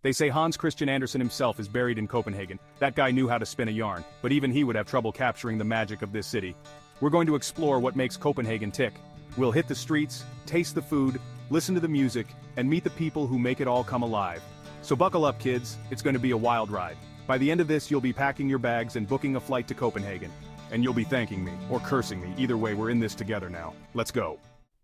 They say Hans Christian Andersen himself is buried in Copenhagen. That guy knew how to spin a yarn, but even he would have trouble capturing the magic of this city. We're going to explore what makes Copenhagen tick. We'll hit the streets, taste the food, listen to the music, and meet the people who make it all come alive. So buckle up, kids, it's going to be a wild ride. By the end of this, you'll be packing your bags and booking a flight to Copenhagen. And you'll be thanking me, or cursing me, either way we're in this together now. Let's go.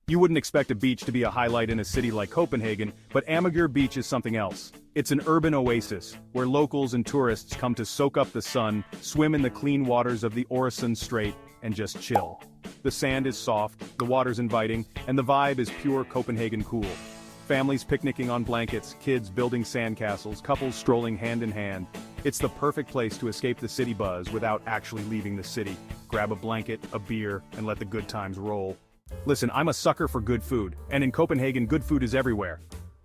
You wouldn't expect a beach to be a highlight in a city like Copenhagen, but Amager Beach is something else. It's an urban oasis, where locals and tourists come to soak up the sun, swim in the clean waters of the Øresund Strait, and just chill. The sand is soft, the water's inviting, and the vibe is pure Copenhagen cool. Families picnicking on blankets, kids building sandcastles, couples strolling hand in hand. It's the perfect place to escape the city buzz without actually leaving the city. Grab a blanket, a beer, and let the good times roll. Listen, I'm a sucker for good food, and in Copenhagen good food is everywhere.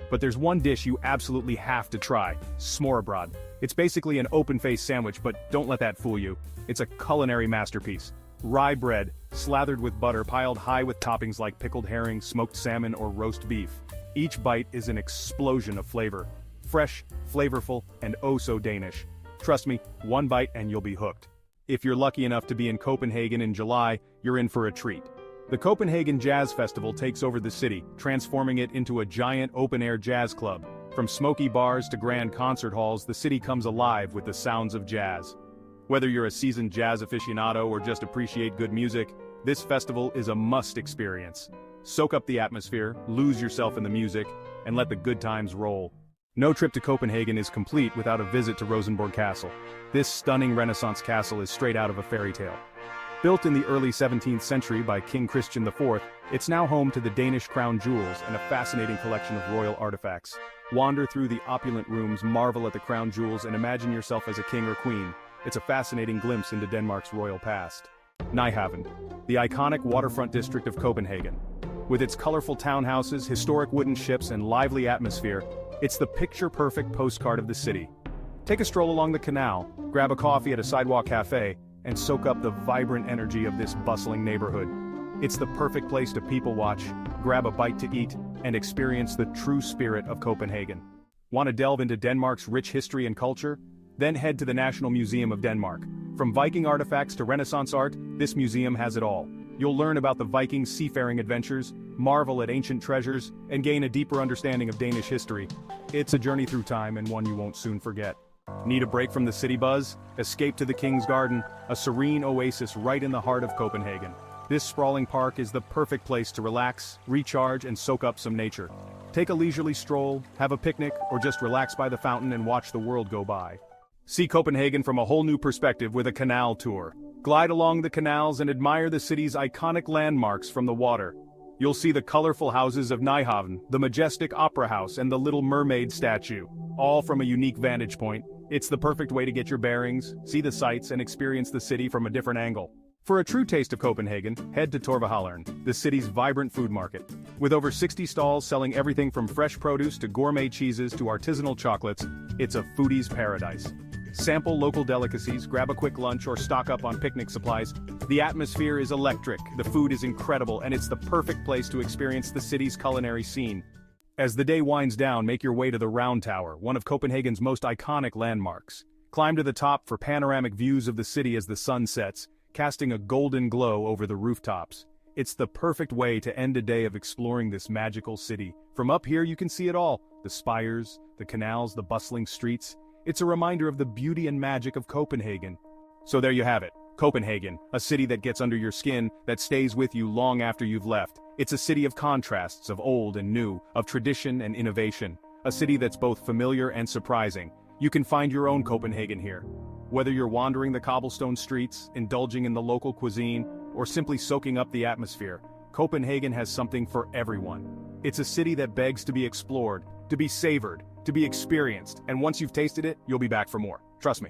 But there's one dish you absolutely have to try, smørrebrød. It's basically an open-faced sandwich, but don't let that fool you. It's a culinary masterpiece. Rye bread, slathered with butter piled high with toppings like pickled herring, smoked salmon, or roast beef. Each bite is an explosion of flavor. Fresh, flavorful, and oh so Danish. Trust me, one bite and you'll be hooked. If you're lucky enough to be in Copenhagen in July, you're in for a treat. The Copenhagen Jazz Festival takes over the city, transforming it into a giant open-air jazz club. From smoky bars to grand concert halls, the city comes alive with the sounds of jazz. Whether you're a seasoned jazz aficionado or just appreciate good music, this festival is a must experience. Soak up the atmosphere, lose yourself in the music, and let the good times roll. No trip to Copenhagen is complete without a visit to Rosenborg Castle. This stunning Renaissance castle is straight out of a fairy tale. Built in the early 17th century by King Christian IV, it's now home to the Danish crown jewels and a fascinating collection of royal artifacts. Wander through the opulent rooms, marvel at the crown jewels, and imagine yourself as a king or queen. It's a fascinating glimpse into Denmark's royal past. Nyhavn, the iconic waterfront district of Copenhagen. With its colorful townhouses, historic wooden ships, and lively atmosphere, it's the picture-perfect postcard of the city. Take a stroll along the canal, grab a coffee at a sidewalk cafe, and soak up the vibrant energy of this bustling neighborhood. It's the perfect place to people watch, grab a bite to eat, and experience the true spirit of Copenhagen. Want to delve into Denmark's rich history and culture? Then head to the National Museum of Denmark. From Viking artifacts to Renaissance art, this museum has it all. You'll learn about the Vikings' seafaring adventures, marvel at ancient treasures, and gain a deeper understanding of Danish history. It's a journey through time and one you won't soon forget. Need a break from the city buzz? Escape to the King's Garden, a serene oasis right in the heart of Copenhagen. This sprawling park is the perfect place to relax, recharge, and soak up some nature. Take a leisurely stroll, have a picnic, or just relax by the fountain and watch the world go by. See Copenhagen from a whole new perspective with a canal tour. Glide along the canals and admire the city's iconic landmarks from the water. You'll see the colorful houses of Nyhavn, the majestic opera house, and the Little Mermaid statue, all from a unique vantage point. It's the perfect way to get your bearings, see the sights, and experience the city from a different angle. For a true taste of Copenhagen, head to Tivoli, the city's vibrant food market. With over 60 stalls selling everything from fresh produce to gourmet cheeses to artisanal chocolates, it's a foodie's paradise. Sample local delicacies, grab a quick lunch, or stock up on picnic supplies. The atmosphere is electric, the food is incredible, and it's the perfect place to experience the city's culinary scene. As the day winds down, make your way to the Round Tower, one of Copenhagen's most iconic landmarks. Climb to the top for panoramic views of the city as the sun sets, casting a golden glow over the rooftops. It's the perfect way to end a day of exploring this magical city. From up here you can see it all, the spires, the canals, the bustling streets. It's a reminder of the beauty and magic of Copenhagen. So there you have it, Copenhagen, a city that gets under your skin, that stays with you long after you've left. It's a city of contrasts, of old and new, of tradition and innovation. A city that's both familiar and surprising. You can find your own Copenhagen here. Whether you're wandering the cobblestone streets, indulging in the local cuisine, or simply soaking up the atmosphere, Copenhagen has something for everyone. It's a city that begs to be explored, to be savored, to be experienced, and once you've tasted it, you'll be back for more. Trust me.